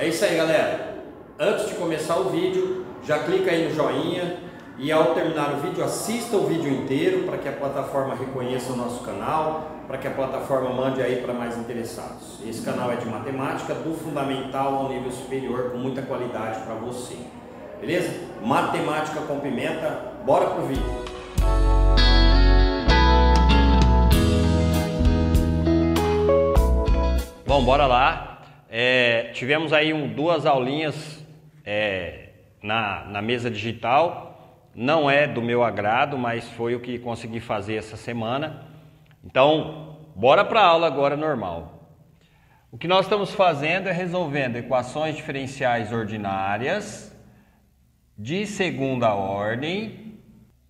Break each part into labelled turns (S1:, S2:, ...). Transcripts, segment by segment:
S1: É isso aí, galera. Antes de começar o vídeo, já clica aí no joinha e ao terminar o vídeo, assista o vídeo inteiro para que a plataforma reconheça o nosso canal, para que a plataforma mande aí para mais interessados. Esse canal é de matemática, do fundamental ao nível superior, com muita qualidade para você. Beleza? Matemática com pimenta, bora pro vídeo. Bom, bora lá. Tivemos aí duas aulinhas na mesa digital. Não é do meu agrado, mas foi o que consegui fazer essa semana. Então, bora para a aula agora normal. O que nós estamos fazendo é resolvendo equações diferenciais ordinárias de segunda ordem,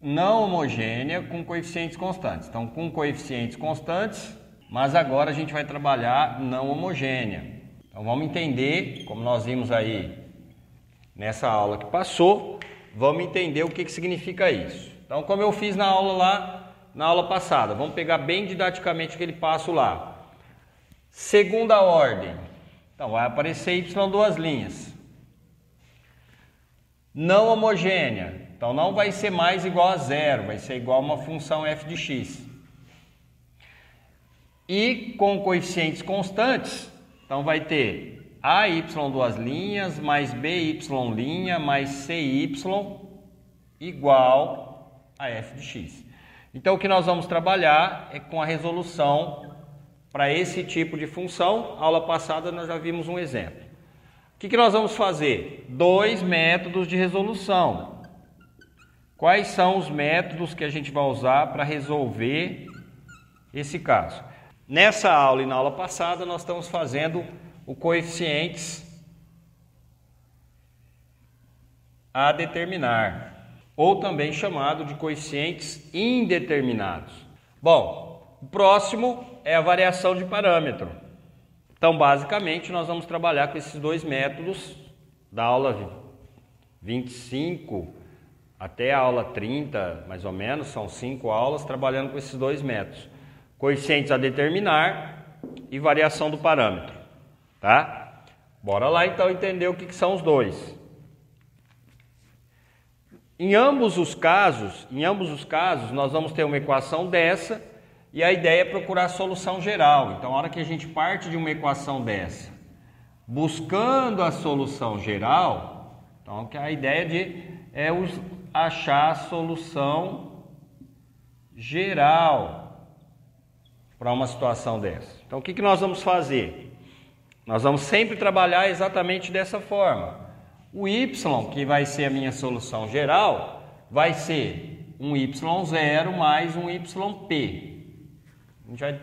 S1: não homogênea, com coeficientes constantes. Então, com coeficientes constantes, mas agora a gente vai trabalhar não homogênea. Então, vamos entender, como nós vimos aí nessa aula que passou, vamos entender o que significa isso. Então, como eu fiz na aula passada, vamos pegar bem didaticamente aquele passo lá. Segunda ordem. Então, vai aparecer y duas linhas. Não homogênea. Então, não vai ser mais igual a zero, vai ser igual a uma função f de x. E com coeficientes constantes, então vai ter AY duas linhas mais BY' mais CY igual a f de x. Então o que nós vamos trabalhar é com a resolução para esse tipo de função. Aula passada nós já vimos um exemplo. O que nós vamos fazer? Dois métodos de resolução. Quais são os métodos que a gente vai usar para resolver esse caso? Nessa aula e na aula passada nós estamos fazendo o coeficientes a determinar, ou também chamado de coeficientes indeterminados. Bom, o próximo é a variação de parâmetro. Então, basicamente, nós vamos trabalhar com esses dois métodos da aula 25 até a aula 30, mais ou menos, são 5 aulas trabalhando com esses dois métodos. Coeficientes a determinar e variação do parâmetro, tá? Bora lá então entender o que são os dois. Em ambos os casos, nós vamos ter uma equação dessa e a ideia é procurar a solução geral. Então, a hora que a gente parte de uma equação dessa, buscando a solução geral, então a ideia é achar a solução geral para uma situação dessa. Então, o que nós vamos fazer? Nós vamos sempre trabalhar exatamente dessa forma. O y, que vai ser a minha solução geral, vai ser um y0 mais um yp. A gente vai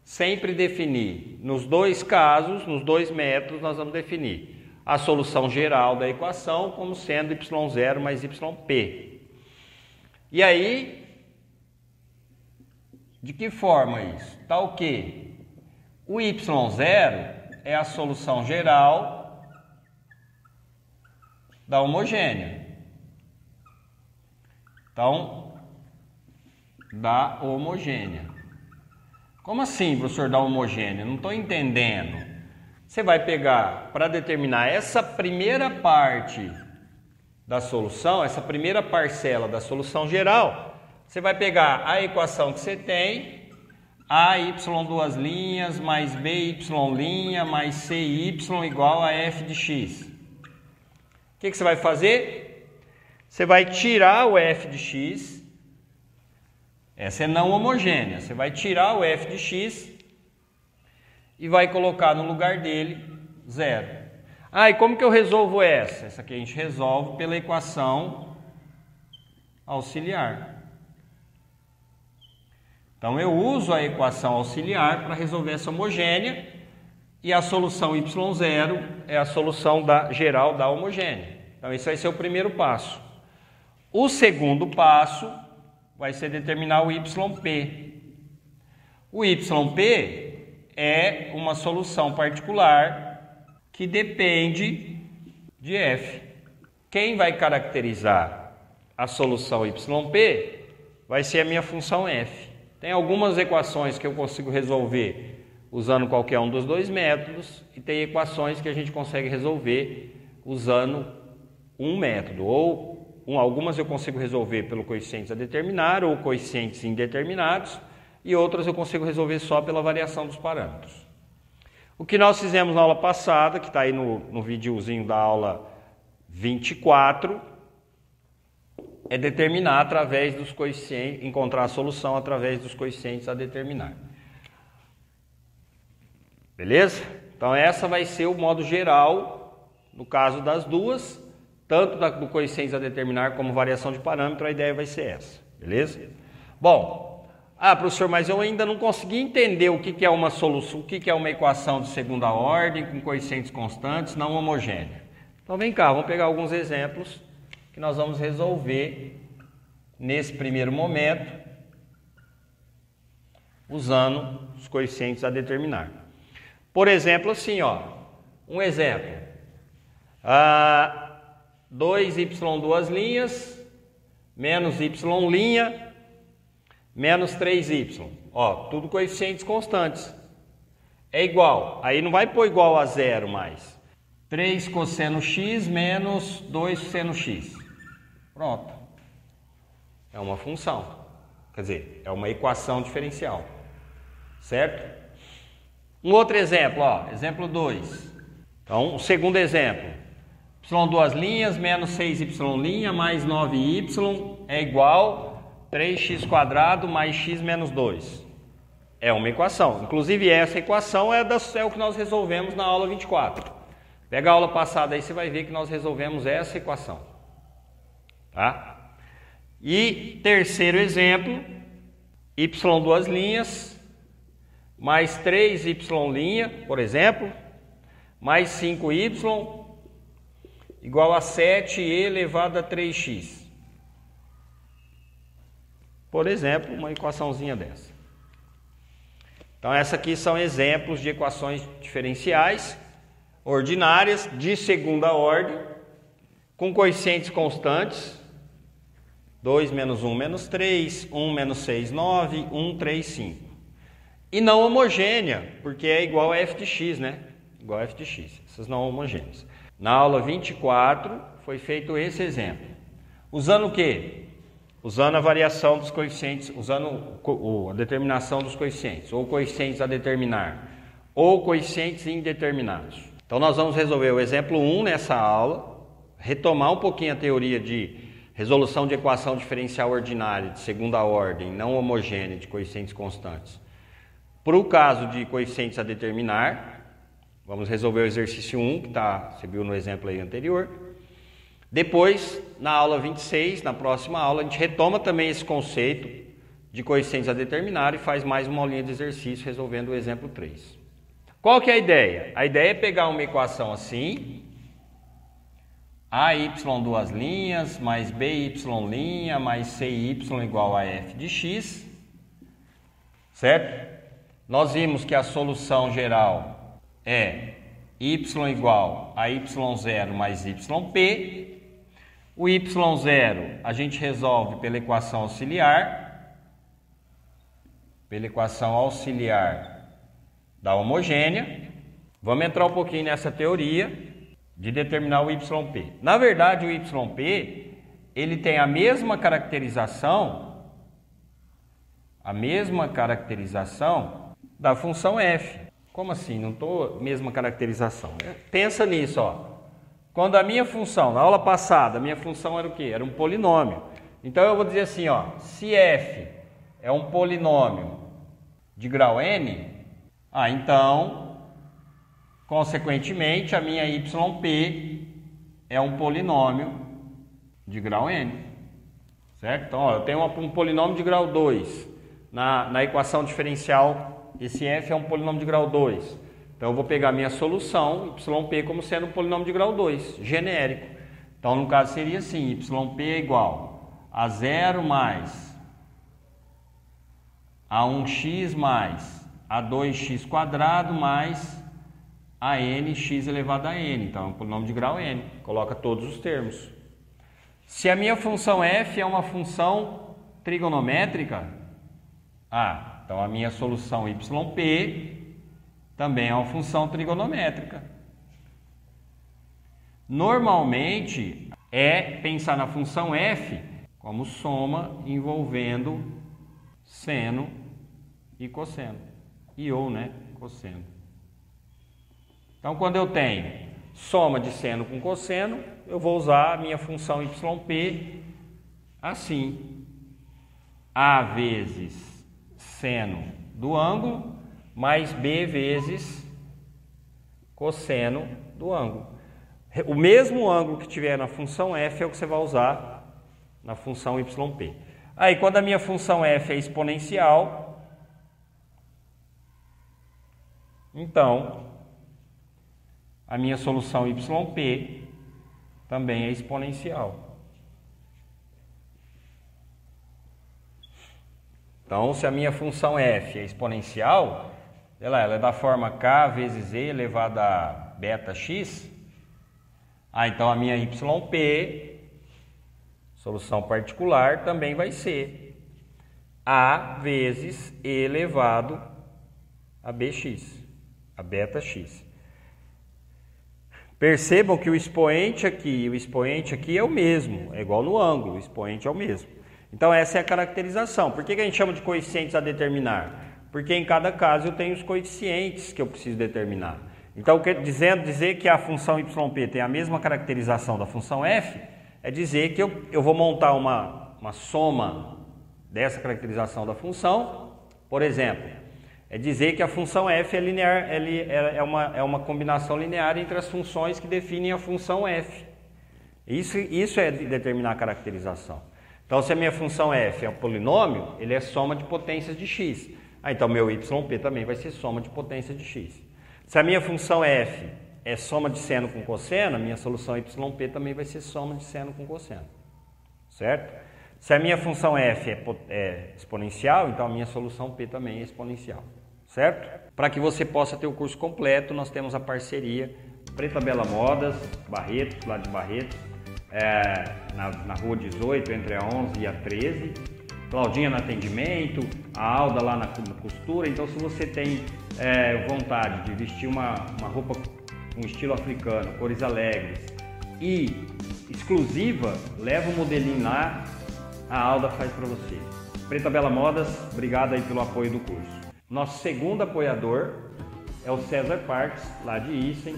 S1: sempre definir, nos dois casos, nos dois métodos, nós vamos definir a solução geral da equação como sendo y0 mais yp. E aí, de que forma isso? Tal que o y0 é a solução geral da homogênea. Então, da homogênea. Como assim, professor, da homogênea? Não estou entendendo. Você vai pegar, para determinar essa primeira parte da solução, essa primeira parcela da solução geral, você vai pegar a equação que você tem, AY duas linhas mais BY' mais CY igual a f de x. O que você vai fazer? Você vai tirar o f de x, essa é não homogênea, você vai tirar o f de x e vai colocar no lugar dele zero. E como que eu resolvo essa? Essa aqui a gente resolve pela equação auxiliar. Então, eu uso a equação auxiliar para resolver essa homogênea e a solução y0 é a solução geral da homogênea. Então, esse vai ser o primeiro passo. O segundo passo vai ser determinar o yp. O yp é uma solução particular que depende de f. Quem vai caracterizar a solução yp vai ser a minha função f. Tem algumas equações que eu consigo resolver usando qualquer um dos dois métodos, e tem equações que a gente consegue resolver usando um método, ou algumas eu consigo resolver pelo coeficientes a determinar ou coeficientes indeterminados, e outras eu consigo resolver só pela variação dos parâmetros. O que nós fizemos na aula passada, que está aí no videozinho da aula 24, é determinar através dos coeficientes, encontrar a solução através dos coeficientes a determinar. Beleza? Então essa vai ser o modo geral, no caso das duas, tanto do coeficientes a determinar como variação de parâmetro, a ideia vai ser essa. Beleza? Bom, professor, mas eu ainda não consegui entender o que é uma solução, o que é uma equação de segunda ordem com coeficientes constantes não homogêneos. Então vem cá, vamos pegar alguns exemplos que nós vamos resolver nesse primeiro momento, usando os coeficientes a determinar. Por exemplo, assim, um exemplo. 2y duas linhas, menos y', menos 3y. Tudo coeficientes constantes. É igual. Aí não vai pôr igual a zero mais. 3 cosseno x menos 2 cosseno x. Pronto. É uma função. Quer dizer, é uma equação diferencial. Certo? Um outro exemplo, exemplo 2. Então, o segundo exemplo. Y duas linhas menos 6y' mais 9y é igual 3x quadrado mais x menos 2. É uma equação. Inclusive, essa equação é o que nós resolvemos na aula 24. Pega a aula passada aí, você vai ver que nós resolvemos essa equação. Tá? E terceiro exemplo, y duas linhas mais 3y', por exemplo, mais 5y igual a 7e elevado a 3x. Por exemplo, uma equaçãozinha dessa. Então, essas aqui são exemplos de equações diferenciais ordinárias de segunda ordem, com coeficientes constantes, 2 menos 1 menos 3, 1 menos 6, 9, 1, 3, 5. E não homogênea, porque é igual a f de x, né? Igual a f de x, essas não homogêneas. Na aula 24 foi feito esse exemplo. Usando o quê? Usando a variação dos coeficientes, usando a determinação dos coeficientes, ou coeficientes a determinar, ou coeficientes indeterminados. Então nós vamos resolver o exemplo 1 nessa aula, retomar um pouquinho a teoria de resolução de equação diferencial ordinária de segunda ordem, não homogênea, de coeficientes constantes. Para o caso de coeficientes a determinar, vamos resolver o exercício 1, que você viu no exemplo aí anterior. Depois, na aula 26, na próxima aula, a gente retoma também esse conceito de coeficientes a determinar e faz mais uma aulinha de exercício resolvendo o exemplo 3. Qual que é a ideia? A ideia é pegar uma equação assim, AY duas linhas, mais BY' mais CY igual a f de x, certo? Nós vimos que a solução geral é y igual a y0 mais yp. O y0 a gente resolve pela equação auxiliar, da homogênea. Vamos entrar um pouquinho nessa teoria de determinar o yp. Na verdade, o yp ele tem a mesma caracterização da função f. Como assim? Não estou mesma caracterização. Pensa nisso, Quando a minha função, na aula passada, a minha função era o quê? Era um polinômio. Então eu vou dizer assim, se f é um polinômio de grau n, então, consequentemente, a minha yp é um polinômio de grau n. Certo? Então, eu tenho um polinômio de grau 2. Na equação diferencial, esse f é um polinômio de grau 2. Então, eu vou pegar a minha solução, yp, como sendo um polinômio de grau 2, genérico. Então, no caso, seria assim, yp é igual a 0 mais a 1x mais a 2x quadrado mais a nx elevado a n. Então, é um polinômio de grau n. Coloca todos os termos. Se a minha função f é uma função trigonométrica, então a minha solução yp também é uma função trigonométrica. Normalmente é pensar na função f como soma envolvendo seno e cosseno, cosseno. Então, quando eu tenho soma de seno com cosseno, eu vou usar a minha função yp assim: a vezes seno do ângulo mais b vezes cosseno do ângulo. O mesmo ângulo que tiver na função f é o que você vai usar na função yp. Aí, quando a minha função f é exponencial, então a minha solução yp também é exponencial. Então, se a minha função f é exponencial, ela é da forma k vezes e elevado a beta x. Então a minha yp, solução particular, também vai ser a vezes e elevado a bx, a beta x. Percebam que o expoente aqui é o mesmo, é igual no ângulo, o expoente é o mesmo. Então essa é a caracterização. Por que a gente chama de coeficientes a determinar? Porque em cada caso eu tenho os coeficientes que eu preciso determinar. Então, dizer que a função yp tem a mesma caracterização da função f, é dizer que eu vou montar uma soma dessa caracterização da função. Por exemplo, é dizer que a função f é linear, é uma combinação linear entre as funções que definem a função f. Isso é determinar a caracterização. Então, se a minha função f é um polinômio, ele é soma de potências de x. Então, meu yp também vai ser soma de potência de x. Se a minha função f é soma de seno com cosseno, a minha solução yp também vai ser soma de seno com cosseno. Certo? Se a minha função f é exponencial, então a minha solução p também é exponencial. Certo? Para que você possa ter o curso completo, nós temos a parceria Preta Bela Modas, Barretos, lá de Barretos, na rua 18, entre a 11 e a 13. Claudinha no atendimento, a Alda lá na costura. Então, se você tem vontade de vestir uma roupa com estilo africano, cores alegres e exclusiva, leva o modelinho lá, a Alda faz para você. Preta Bela Modas, obrigado aí pelo apoio do curso. Nosso segundo apoiador é o César Parques, lá de Issem.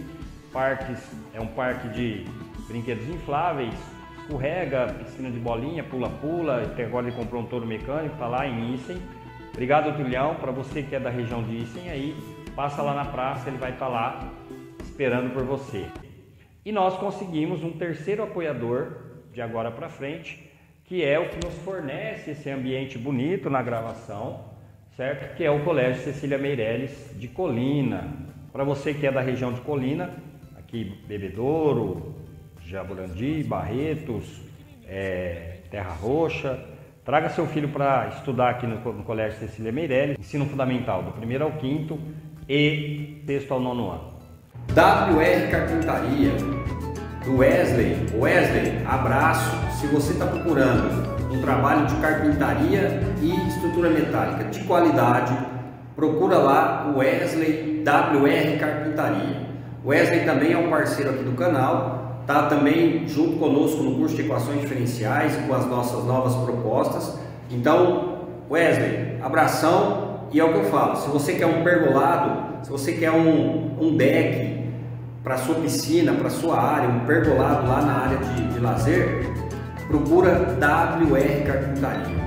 S1: Parques é um parque de brinquedos infláveis, escorrega, piscina de bolinha, pula-pula. Até agora ele comprou um touro mecânico, está lá em Issem. Obrigado, Tulhão. Para você que é da região de Issem aí, passa lá na praça, ele vai estar lá esperando por você. E nós conseguimos um terceiro apoiador de agora para frente, que é o que nos fornece esse ambiente bonito na gravação, certo? Que é o Colégio Cecília Meirelles de Colina. Para você que é da região de Colina, aqui Bebedouro, Jaburandi, Barretos, Terra Roxa, traga seu filho para estudar aqui no Colégio Cecília Meirelles, ensino fundamental do 1º ao 5º e 6º ao 9º ano.
S2: WR Carpintaria, do Wesley. Wesley, abraço. Se você está procurando um trabalho de carpintaria e estrutura metálica de qualidade, procura lá o Wesley WR Carpintaria. O Wesley também é um parceiro aqui do canal, está também junto conosco no curso de equações diferenciais com as nossas novas propostas. Então, Wesley, abração. E é o que eu falo, se você quer um pergolado, se você quer um deck para sua piscina, para sua área, um pergolado lá na área de lazer, procura WR Carpintaria.